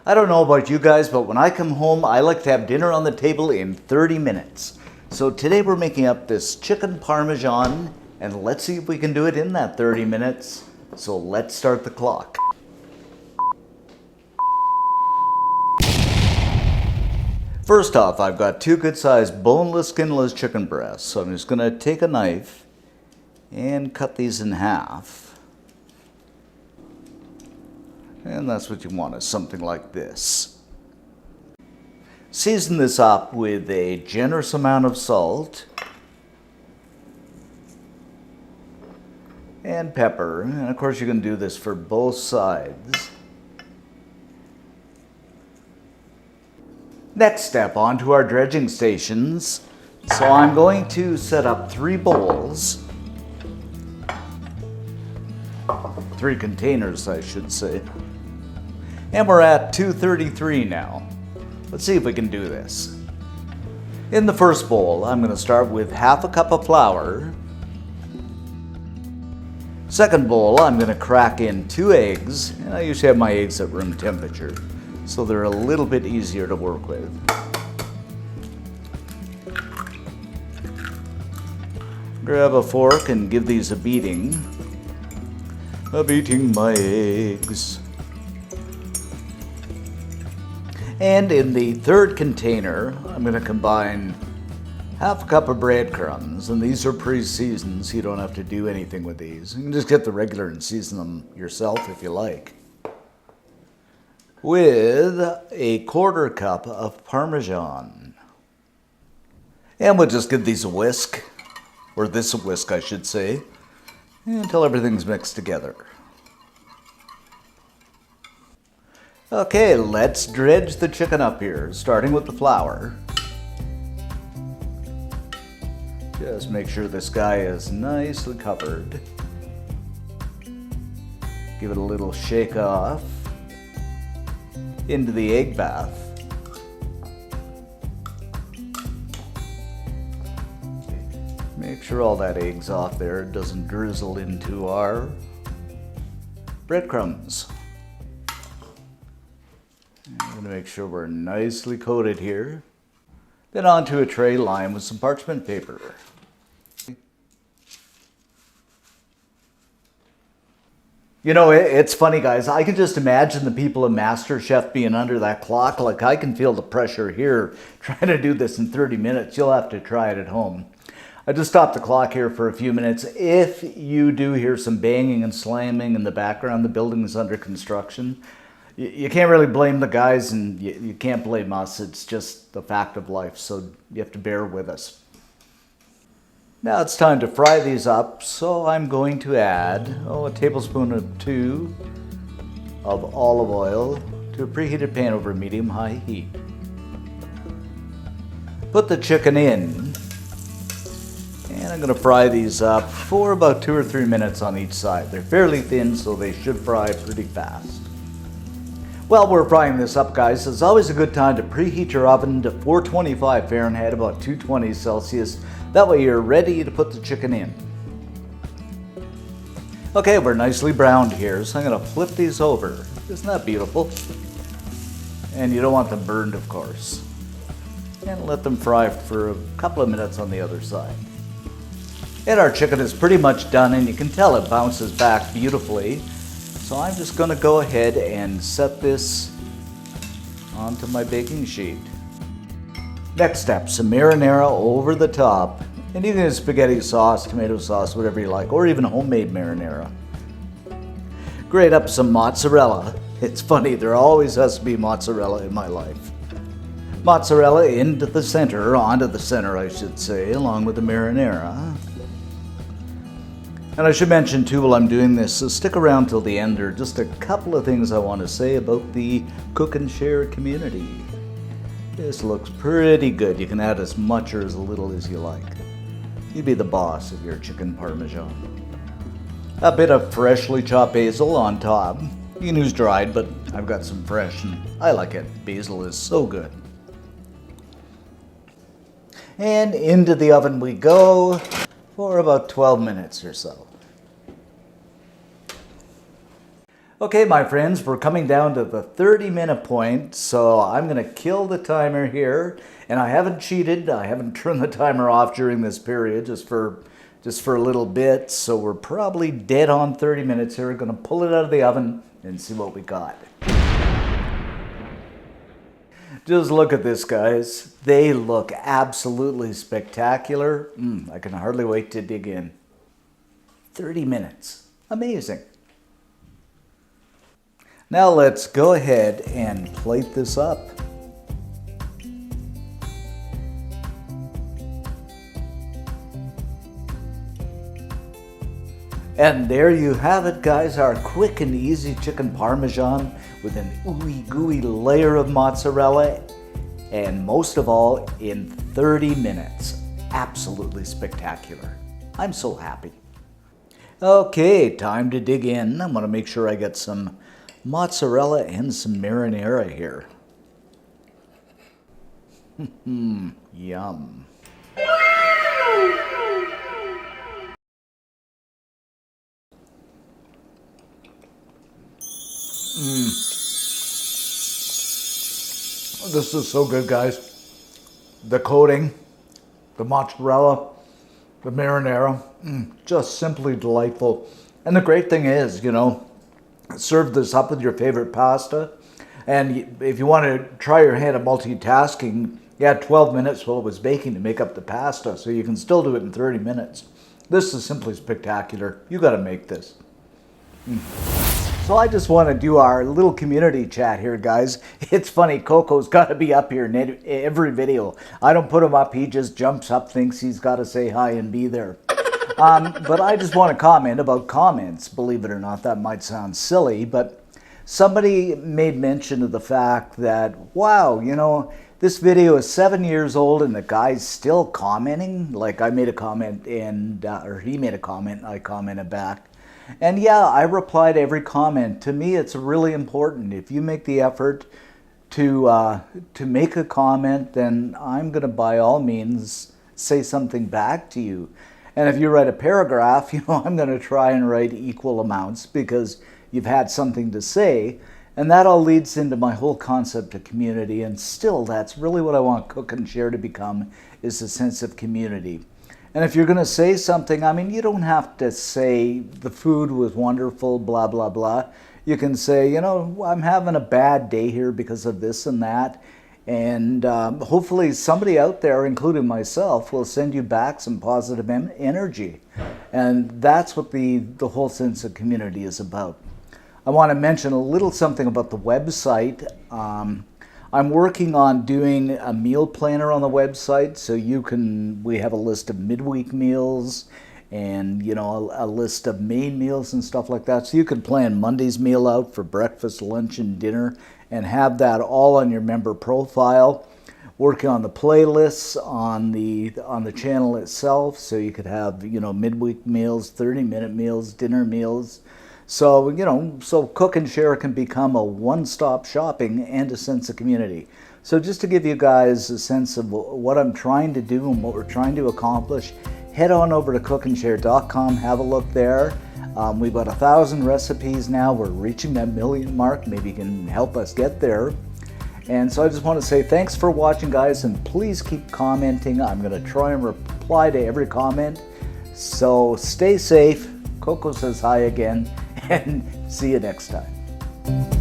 I don't know about you guys, but when I come home, I like to have dinner on the table in 30 minutes. So today we're making up this chicken Parmesan, and let's see if we can do it in that 30 minutes. So let's start the clock. First off, I've got 2 good-sized boneless, skinless chicken breasts. So I'm just going to take a knife and cut these in half. And that's what you want, is something like this. Season this up with a generous amount of salt and pepper. And of course you can do this for both sides. Next step, on to our dredging stations. So I'm going to set up 3 bowls. 3 containers, I should say. And we're at 233 now. Let's see if we can do this. In the first bowl, I'm going to start with half a cup of flour. Second bowl, I'm going to crack in 2 eggs. And I usually have my eggs at room temperature, so they're a little bit easier to work with. Grab a fork and give these a beating. Beating my eggs. And in the third container, I'm going to combine half a cup of breadcrumbs, and these are pre-seasoned, so you don't have to do anything with these. You can just get the regular and season them yourself if you like. With a 1/4 cup of Parmesan. And we'll just give these a whisk, or this a whisk I should say, until everything's mixed together. Okay, let's dredge the chicken up here, starting with the flour. Just make sure this guy is nicely covered. Give it a little shake off. Into the egg bath. Make sure all that egg's off there, it doesn't drizzle into our breadcrumbs. I'm going to make sure we're nicely coated here. Then onto a tray lined with some parchment paper. You know, it's funny guys, I can just imagine the people in MasterChef being under that clock. Like, I can feel the pressure here trying to do this in 30 minutes. You'll have to try it at home. I just stopped the clock here for a few minutes. If you do hear some banging and slamming in the background, the building is under construction. You can't really blame the guys, and you can't blame us. It's just the fact of life, so you have to bear with us. Now it's time to fry these up, so I'm going to add a tablespoon or 2 of olive oil to a preheated pan over medium-high heat. Put the chicken in, and I'm going to fry these up for about 2 or 3 minutes on each side. They're fairly thin, so they should fry pretty fast. While we're frying this up, guys, it's always a good time to preheat your oven to 425 Fahrenheit, about 220 Celsius. That way you're ready to put the chicken in. Okay, we're nicely browned here, so I'm going to flip these over. Isn't that beautiful? And you don't want them burned, of course. And let them fry for a couple of minutes on the other side. And our chicken is pretty much done, and you can tell it bounces back beautifully. So I'm just going to go ahead and set this onto my baking sheet. Next step, some marinara over the top. And you can use spaghetti sauce, tomato sauce, whatever you like, or even homemade marinara. Grate up some mozzarella. It's funny, there always has to be mozzarella in my life. Mozzarella into the center, onto the center I should say, along with the marinara. And I should mention too, while I'm doing this, so stick around till the end. There are just a couple of things I want to say about the cook and share community. This looks pretty good. You can add as much or as little as you like. You be the boss of your chicken Parmesan. A bit of freshly chopped basil on top. You can use dried, but I've got some fresh and I like it. Basil is so good. And into the oven we go for about 12 minutes or so. Okay, my friends, we're coming down to the 30-minute point, so I'm going to kill the timer here. And I haven't cheated. I haven't turned the timer off during this period, just for a little bit. So we're probably dead on 30 minutes here. We're going to pull it out of the oven and see what we got. Just look at this, guys. They look absolutely spectacular. I can hardly wait to dig in. 30 minutes. Amazing. Now let's go ahead and plate this up. And there you have it, guys, our quick and easy chicken Parmesan with an ooey gooey layer of mozzarella, and most of all, in 30 minutes. Absolutely spectacular. I'm so happy. Okay, time to dig in. I'm gonna make sure I get some mozzarella and some marinara here. Yum. This is so good, guys. The coating, the mozzarella, the marinara, just simply delightful. And the great thing is, you know, serve this up with your favorite pasta. And if you want to try your hand at multitasking, you had 12 minutes while it was baking to make up the pasta, so you can still do it in 30 minutes. This is simply spectacular. You got to make this. So I just want to do our little community chat here, guys. It's funny, Coco's got to be up here in every video. I don't put him up, he just jumps up, thinks he's got to say hi and be there. But I just want to comment about comments. Believe it or not, that might sound silly, but somebody made mention of the fact that, wow, you know, this video is 7 years old and the guy's still commenting. Like, I made a comment and, or he made a comment and I commented back. And yeah, I reply to every comment. To me, it's really important. If you make the effort to make a comment, then I'm going to by all means say something back to you. And if you write a paragraph, you know, I'm going to try and write equal amounts because you've had something to say. And that all leads into my whole concept of community. And still, that's really what I want Cook and Share to become, is a sense of community. And if you're going to say something, I mean, you don't have to say the food was wonderful, blah, blah, blah. You can say, you know, I'm having a bad day here because of this and that. And hopefully somebody out there, including myself, will send you back some positive energy. And that's what the whole sense of community is about. I want to mention a little something about the website. I'm working on doing a meal planner on the website, so we have a list of midweek meals and, you know, a list of main meals and stuff like that. So you can plan Monday's meal out for breakfast, lunch, and dinner and have that all on your member profile. Working on the playlists on the channel itself, so you could have, you know, midweek meals, 30-minute meals, dinner meals. So, you know, so Cook and Share can become a one-stop shopping and a sense of community. So just to give you guys a sense of what I'm trying to do and what we're trying to accomplish, head on over to cookandshare.com, have a look there. We've got 1,000 recipes now. We're reaching that 1 million mark. Maybe you can help us get there. And so I just want to say thanks for watching, guys, and please keep commenting. I'm going to try and reply to every comment. So stay safe. Coco says hi again. And see you next time.